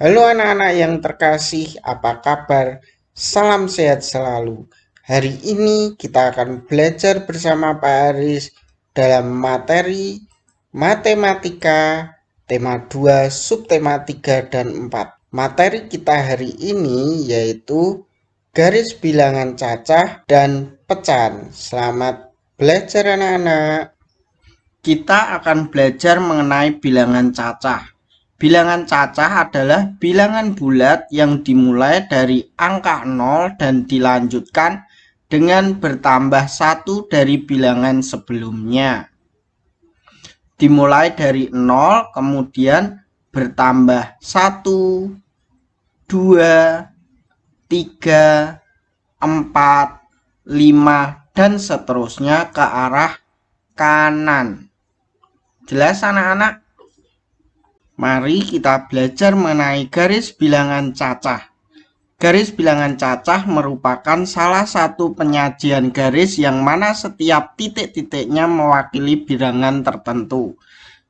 Halo anak-anak yang terkasih, apa kabar? Salam sehat selalu. Hari ini kita akan belajar bersama Pak Aris dalam materi matematika tema 2, subtema 3 dan 4. Materi kita hari ini yaitu garis bilangan cacah dan pecahan. Selamat belajar anak-anak. Kita akan belajar mengenai bilangan cacah. Bilangan cacah adalah bilangan bulat yang dimulai dari angka 0 dan dilanjutkan dengan bertambah 1 dari bilangan sebelumnya. Dimulai dari 0, kemudian bertambah 1, 2, 3, 4, 5, dan seterusnya ke arah kanan. Jelas anak-anak? Mari kita belajar mengenai garis bilangan cacah. Garis bilangan cacah merupakan salah satu penyajian garis yang mana setiap titik-titiknya mewakili bilangan tertentu.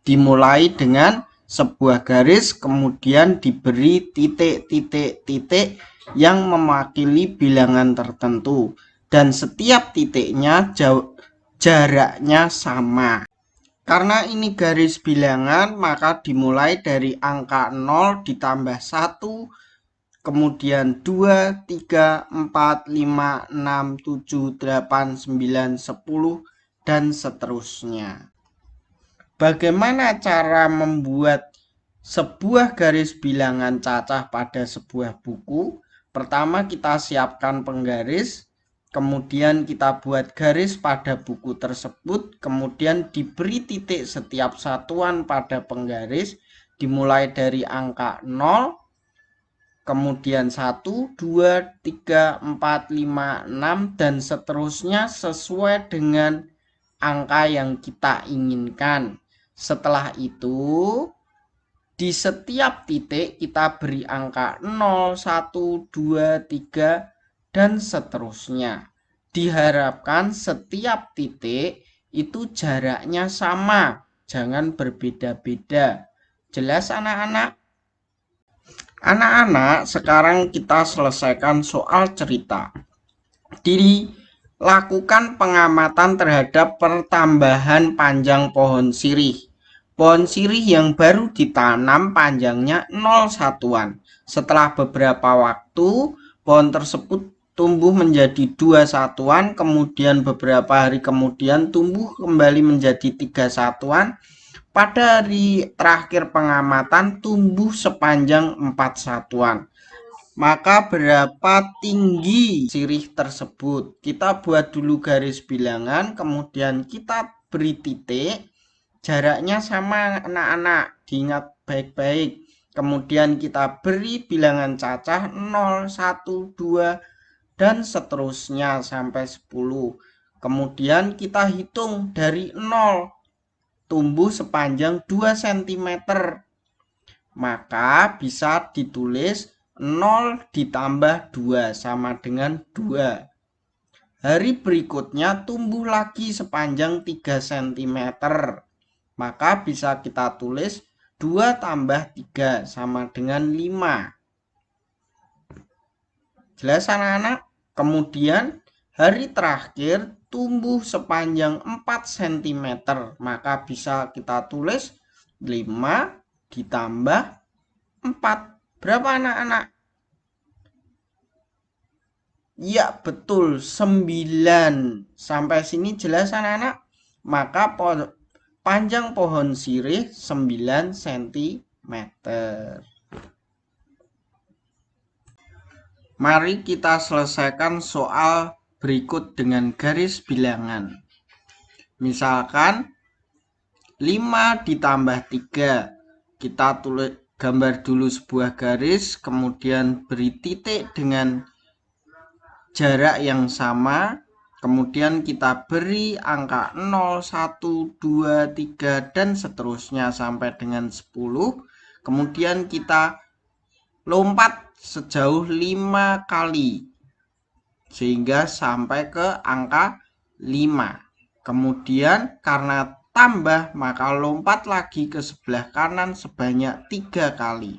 Dimulai dengan sebuah garis, kemudian diberi titik-titik-titik yang mewakili bilangan tertentu. Dan setiap titiknya jaraknya sama. Karena ini garis bilangan, maka dimulai dari angka 0 ditambah 1, kemudian 2, 3, 4, 5, 6, 7, 8, 9, 10, dan seterusnya. Bagaimana cara membuat sebuah garis bilangan cacah pada sebuah buku? Pertama kita siapkan penggaris. Kemudian kita buat garis pada buku tersebut, kemudian diberi titik setiap satuan pada penggaris, dimulai dari angka 0, kemudian 1, 2, 3, 4, 5, 6, dan seterusnya sesuai dengan angka yang kita inginkan. Setelah itu, di setiap titik kita beri angka 0, 1, 2, 3, dan seterusnya. Diharapkan setiap titik itu jaraknya sama, jangan berbeda-beda. Jelas anak-anak? Anak-anak, sekarang kita selesaikan soal cerita. Dilakukan pengamatan terhadap pertambahan panjang pohon sirih. Pohon sirih yang baru ditanam panjangnya 0 satuan. Setelah beberapa waktu, pohon tersebut tumbuh menjadi 2 satuan, kemudian beberapa hari kemudian tumbuh kembali menjadi 3 satuan. Pada hari terakhir pengamatan tumbuh sepanjang 4 satuan. Maka berapa tinggi sirih tersebut? Kita buat dulu garis bilangan, kemudian kita beri titik. Jaraknya sama anak-anak, diingat baik-baik. Kemudian kita beri bilangan cacah 0, 1, 2, dan seterusnya sampai 10. Kemudian kita hitung dari 0, tumbuh sepanjang 2 cm. Maka bisa ditulis 0 ditambah 2 sama dengan 2. Hari berikutnya tumbuh lagi sepanjang 3 cm. Maka bisa kita tulis 2 tambah 3 sama dengan 5. Jelas anak-anak? Kemudian hari terakhir tumbuh sepanjang 4 cm. Maka bisa kita tulis 5 ditambah 4. Berapa anak-anak? Ya betul, 9. Sampai sini jelas anak-anak? Maka panjang pohon sirih 9 cm. Mari kita selesaikan soal berikut dengan garis bilangan. Misalkan 5 ditambah 3. Kita tulis gambar dulu sebuah garis, kemudian beri titik dengan jarak yang sama, kemudian kita beri angka 0, 1, 2, 3, dan seterusnya sampai dengan 10. Kemudian kita lompat sejauh 5 kali sehingga sampai ke angka 5. Kemudian karena tambah maka lompat lagi ke sebelah kanan sebanyak 3 kali.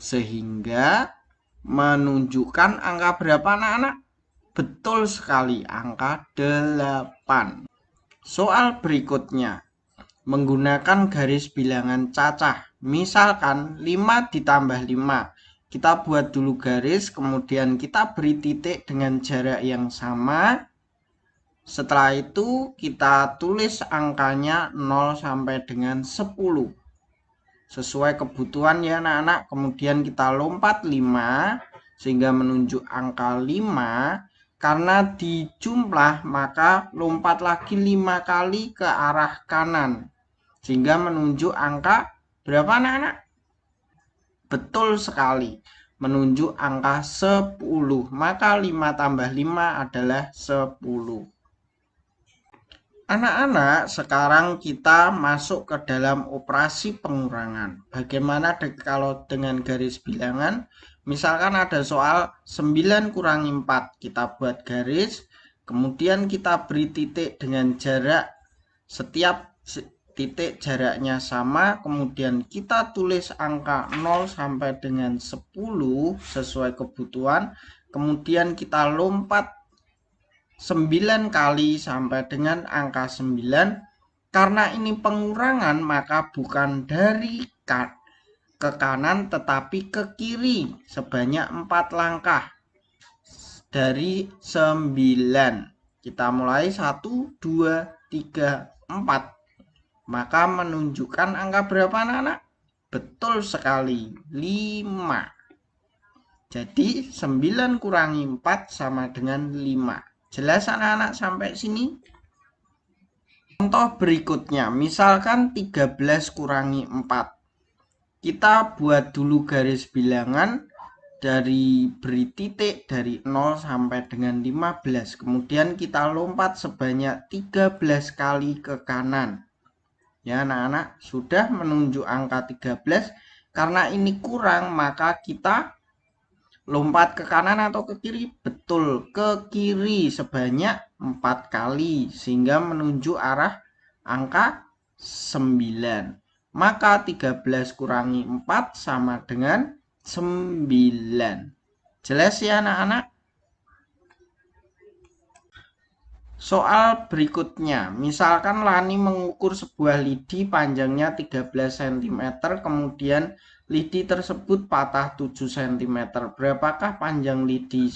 sehingga menunjukkan angka berapa anak-anak? Betul sekali, angka 8. Soal berikutnya, menggunakan garis bilangan cacah. Misalkan 5 ditambah 5. Kita buat dulu garis, kemudian kita beri titik dengan jarak yang sama. Setelah itu kita tulis angkanya 0 sampai dengan 10. Sesuai kebutuhan ya anak-anak. Kemudian kita lompat 5 sehingga menunjuk angka 5. Karena dijumlah maka lompat lagi 5 kali ke arah kanan sehingga menunjuk angka berapa anak-anak? Betul sekali, menunjuk angka 10. Maka 5 tambah 5 adalah 10. Anak-anak, sekarang kita masuk ke dalam operasi pengurangan. Bagaimana kalau dengan garis bilangan? Misalkan ada soal 9 kurangi 4. Kita buat garis, kemudian kita beri titik dengan jarak. Setiap titik jaraknya sama, kemudian kita tulis angka 0 sampai dengan 10 sesuai kebutuhan. Kemudian kita lompat 9 kali sampai dengan angka 9. Karena ini pengurangan maka bukan dari ke kanan tetapi ke kiri sebanyak 4 langkah dari 9. Kita mulai 1, 2, 3, 4. Maka menunjukkan angka berapa anak-anak? Betul sekali, 5. Jadi 9 kurangi 4 sama dengan 5. Jelas anak-anak sampai sini? Contoh berikutnya, misalkan 13 kurangi 4. Kita buat dulu garis bilangan dari beri titik dari 0 sampai dengan 15. Kemudian kita lompat sebanyak 13 kali ke kanan. Ya anak-anak, sudah menunjuk angka 13. Karena ini kurang maka kita lompat ke kanan atau ke kiri? Betul, ke kiri sebanyak 4 kali sehingga menunjuk arah angka 9. Maka 13 kurangi 4 sama dengan 9. Jelas ya anak-anak? Soal berikutnya, misalkan Lani mengukur sebuah lidi panjangnya 13 cm, kemudian lidi tersebut patah 7 cm. Berapakah panjang lidi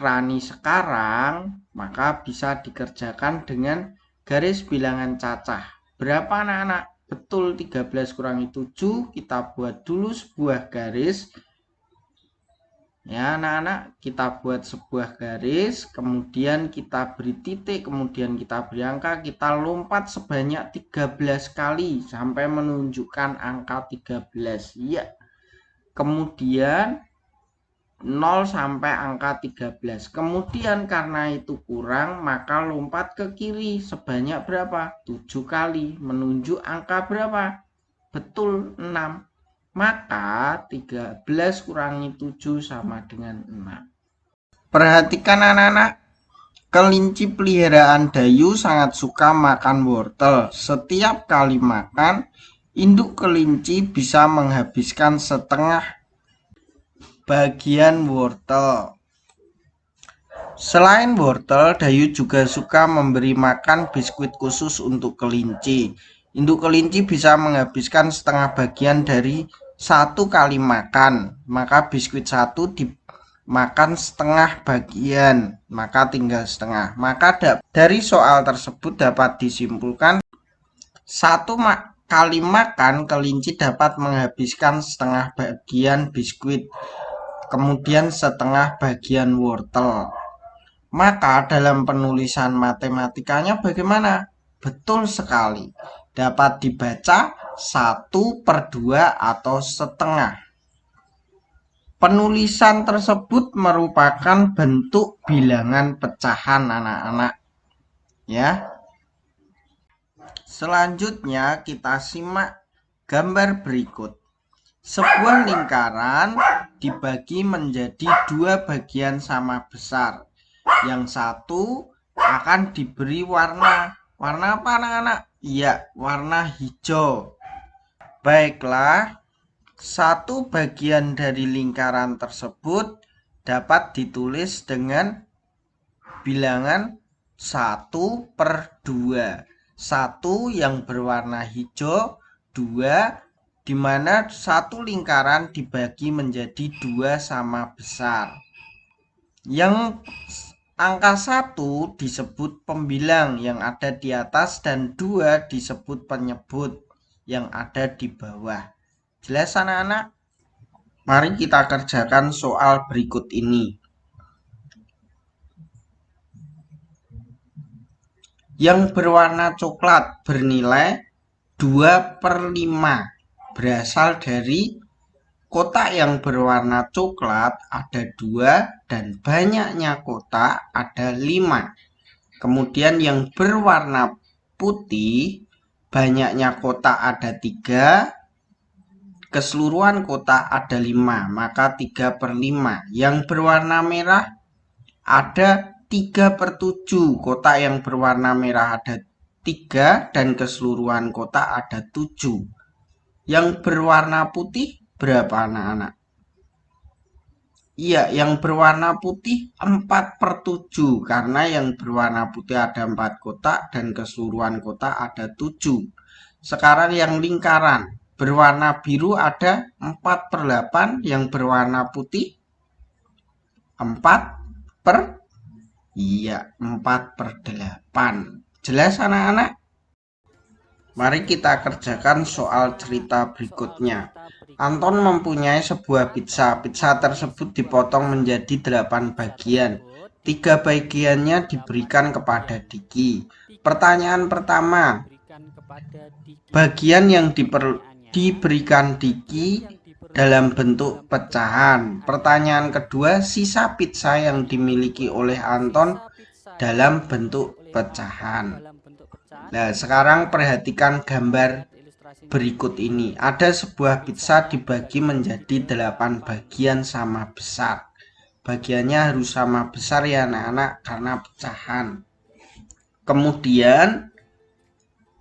Rani sekarang? Maka bisa dikerjakan dengan garis bilangan cacah. Berapa anak-anak? Betul, 13 kurangi 7. Kita buat dulu sebuah garis. Ya anak-anak, kita buat sebuah garis, kemudian kita beri titik, kemudian kita beri angka, kita lompat sebanyak 13 kali sampai menunjukkan angka 13. Ya. Kemudian 0 sampai angka 13. Kemudian karena itu kurang, maka lompat ke kiri sebanyak berapa? 7 kali. Menunjuk angka berapa? Betul, 6. Maka 13 kurangi 7 sama dengan 6. Perhatikan anak-anak, kelinci peliharaan Dayu sangat suka makan wortel. Setiap kali makan, induk kelinci bisa menghabiskan setengah bagian wortel. Selain wortel, Dayu juga suka memberi makan biskuit khusus untuk kelinci. Induk kelinci bisa menghabiskan setengah bagian dari 1 kali makan. Maka biskuit 1 dimakan setengah bagian, maka tinggal setengah. Maka dari soal tersebut dapat disimpulkan 1 kali makan kelinci dapat menghabiskan setengah bagian biskuit, kemudian setengah bagian wortel. Maka dalam penulisan matematikanya bagaimana? Betul sekali, dapat dibaca 1/2 atau setengah. Penulisan tersebut merupakan bentuk bilangan pecahan anak-anak. Ya. Selanjutnya kita simak gambar berikut. Sebuah lingkaran dibagi menjadi 2 bagian sama besar. Yang satu akan diberi warna. Warna apa anak-anak? Iya, warna hijau. Baiklah, Satu bagian dari lingkaran tersebut dapat ditulis dengan bilangan 1/2. 1 yang berwarna hijau, 2 di mana satu lingkaran dibagi menjadi 2 sama besar. Yang angka 1 disebut pembilang yang ada di atas dan 2 disebut penyebut yang ada di bawah. Jelas anak-anak? Mari kita kerjakan soal berikut ini. Yang berwarna coklat bernilai 2/5. Berasal dari kotak yang berwarna coklat ada 2 dan banyaknya kotak ada 5. Kemudian yang berwarna putih banyaknya kotak ada 3. Keseluruhan kotak ada 5, maka 3/5. Yang berwarna merah ada 3/7. Kotak yang berwarna merah ada 3 dan keseluruhan kotak ada 7. Yang berwarna putih berapa anak-anak? Iya, yang berwarna putih 4/7 karena yang berwarna putih ada 4 kotak dan keseluruhan kotak ada 7. Sekarang yang lingkaran berwarna biru ada 4/8, yang berwarna putih 4/8. Jelas anak-anak? Mari kita kerjakan soal cerita berikutnya. Anton mempunyai sebuah pizza. Pizza tersebut dipotong menjadi 8 bagian. 3 bagiannya diberikan kepada Diki. Pertanyaan pertama, bagian yang diberikan Diki dalam bentuk pecahan. Pertanyaan kedua, sisa pizza yang dimiliki oleh Anton dalam bentuk pecahan. Nah, sekarang perhatikan gambar berikut ini. Ada sebuah pizza dibagi menjadi 8 bagian sama besar. Bagiannya harus sama besar ya anak-anak karena pecahan. Kemudian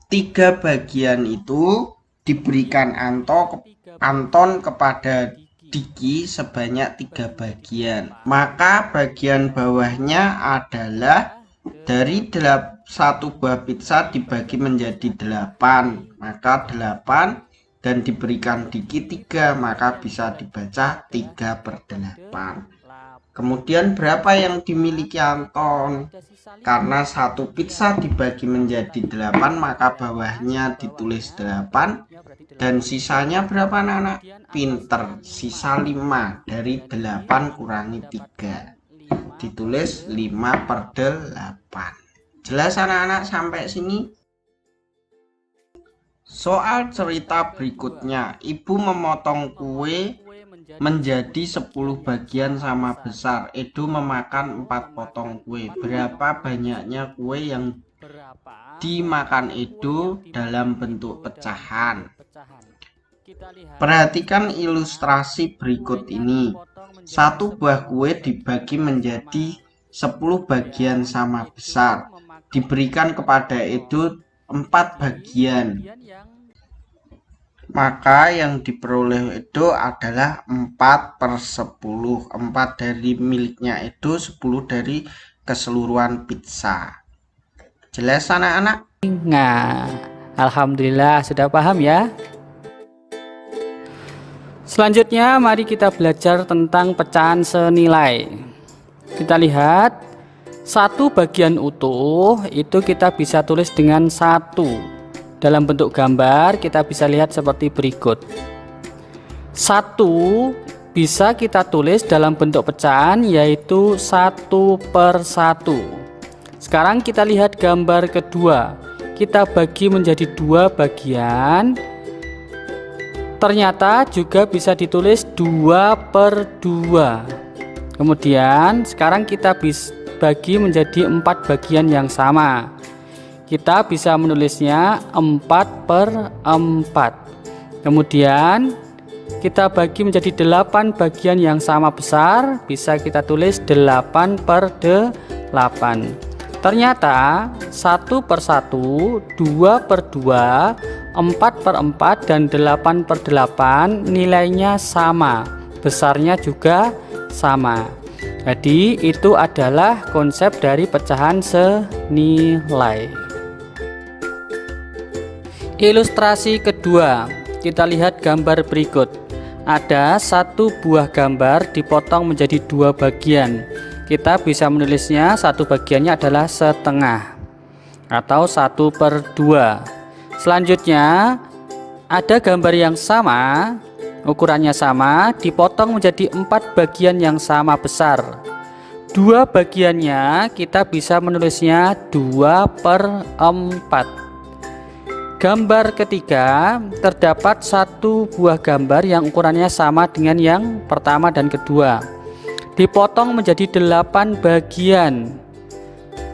3 bagian itu diberikan Anton kepada Diki sebanyak 3 bagian. Maka bagian bawahnya adalah dari 1 buah pizza dibagi menjadi 8, maka 8 dan diberikan Diki 3, maka bisa dibaca 3/8. Kemudian berapa yang dimiliki Anton? Karena 1 pizza dibagi menjadi 8, maka bawahnya ditulis 8 dan sisanya berapa anak-anak? Pinter, sisa 5 dari 8 kurangi 3. Ditulis 5/8. Jelas anak-anak sampai sini? Soal cerita berikutnya, ibu memotong kue menjadi 10 bagian sama besar. Edo memakan 4 potong kue. Berapa banyaknya kue yang dimakan Edo dalam bentuk pecahan? Perhatikan ilustrasi berikut ini. 1 buah kue dibagi menjadi 10 bagian sama besar. Diberikan kepada Edo 4 bagian. Maka yang diperoleh Edo adalah 4/10. 4 dari miliknya Edo, 10 dari keseluruhan pizza. Jelas anak-anak? Nah, alhamdulillah sudah paham ya. Selanjutnya mari kita belajar tentang pecahan senilai. Kita lihat 1 bagian utuh itu kita bisa tulis dengan 1. Dalam bentuk gambar kita bisa lihat seperti berikut. 1 bisa kita tulis dalam bentuk pecahan yaitu 1/1. Sekarang kita lihat gambar kedua. Kita bagi menjadi 2 bagian. Ternyata juga bisa ditulis 2/2. Kemudian sekarang kita bisa bagi menjadi 4 bagian yang sama. Kita bisa menulisnya 4/4. Kemudian kita bagi menjadi 8 bagian yang sama besar, bisa kita tulis 8/8. Ternyata 1/1, 2/2, 4/4 dan 8/8 nilainya sama, besarnya juga sama. Jadi itu adalah konsep dari pecahan senilai. Ilustrasi kedua, kita lihat gambar berikut. Ada satu buah gambar dipotong menjadi dua bagian. Kita bisa menulisnya satu bagiannya adalah setengah atau 1/2. Selanjutnya ada gambar yang sama, ukurannya sama, dipotong menjadi 4 bagian yang sama besar. Dua bagiannya kita bisa menulisnya 2/4. Gambar ketiga, terdapat satu buah gambar yang ukurannya sama dengan yang pertama dan kedua. Dipotong menjadi 8 bagian.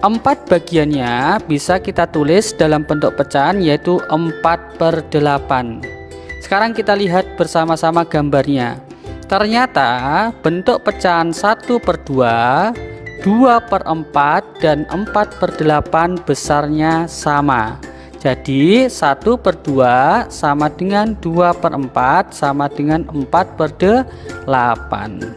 4 bagiannya bisa kita tulis dalam bentuk pecahan, yaitu 4/8. Sekarang kita lihat bersama-sama gambarnya. Ternyata bentuk pecahan 1/2, 2/4 dan 4/8 besarnya sama. Jadi 1/2 sama dengan 2/4 sama dengan 4/8.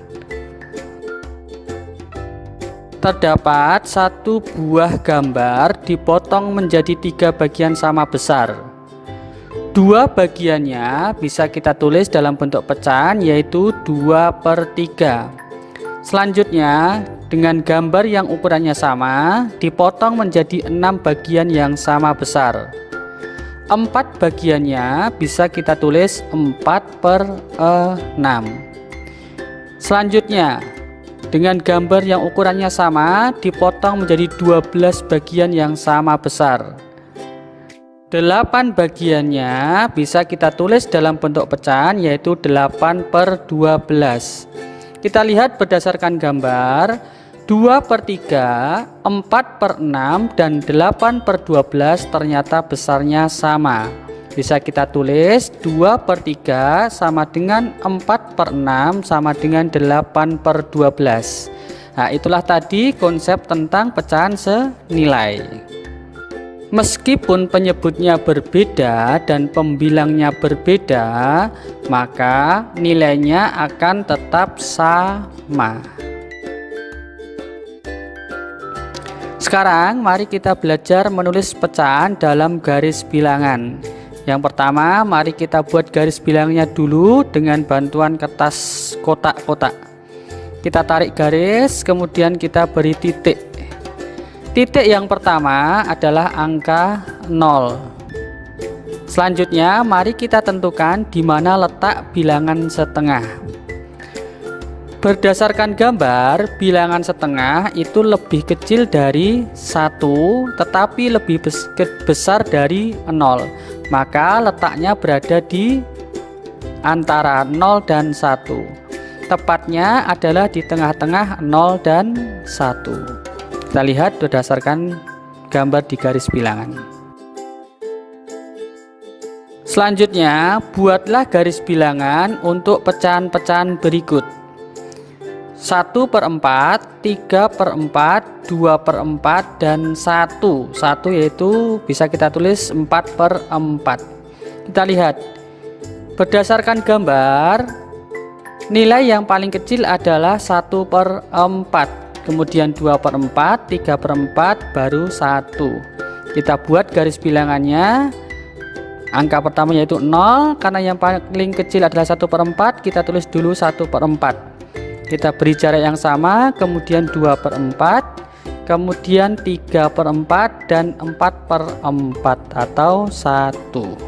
Terdapat satu buah gambar dipotong menjadi 3 bagian sama besar. Dua bagiannya bisa kita tulis dalam bentuk pecahan, yaitu 2/3. Selanjutnya dengan gambar yang ukurannya sama dipotong menjadi 6 bagian yang sama besar. 4 bagiannya bisa kita tulis 4/6. Selanjutnya dengan gambar yang ukurannya sama dipotong menjadi 12 bagian yang sama besar. 8 bagiannya bisa kita tulis dalam bentuk pecahan, yaitu 8/12. Kita lihat berdasarkan gambar, 2/3, 4/6 dan 8/12 ternyata besarnya sama. Bisa kita tulis 2/3 sama dengan 4/6 sama dengan 8/12. Nah, itulah tadi konsep tentang pecahan senilai. Meskipun penyebutnya berbeda dan pembilangnya berbeda, maka nilainya akan tetap sama. Sekarang mari kita belajar menulis pecahan dalam garis bilangan. Yang pertama, mari kita buat garis bilangnya dulu dengan bantuan kertas kotak-kotak. Kita tarik garis, kemudian kita beri titik. Titik yang pertama adalah angka 0. Selanjutnya, mari kita tentukan di mana letak bilangan setengah. Berdasarkan gambar, bilangan setengah itu lebih kecil dari 1, tetapi lebih besar dari 0. Maka letaknya berada di antara 0 dan 1. Tepatnya adalah di tengah-tengah 0 dan 1. Kita lihat berdasarkan gambar di garis bilangan. Selanjutnya, buatlah garis bilangan untuk pecahan-pecahan berikut. 1/4, 3/4, 2/4 dan 1. 1 yaitu bisa kita tulis 4/4. Kita lihat berdasarkan gambar, nilai yang paling kecil adalah 1/4, kemudian 2/4, 3/4 baru 1. Kita buat garis bilangannya. Angka pertama yaitu 0, karena yang paling kecil adalah 1/4, kita tulis dulu 1/4. Kita beri jarak yang sama, kemudian 2/4, kemudian 3/4 dan 4/4 atau 1.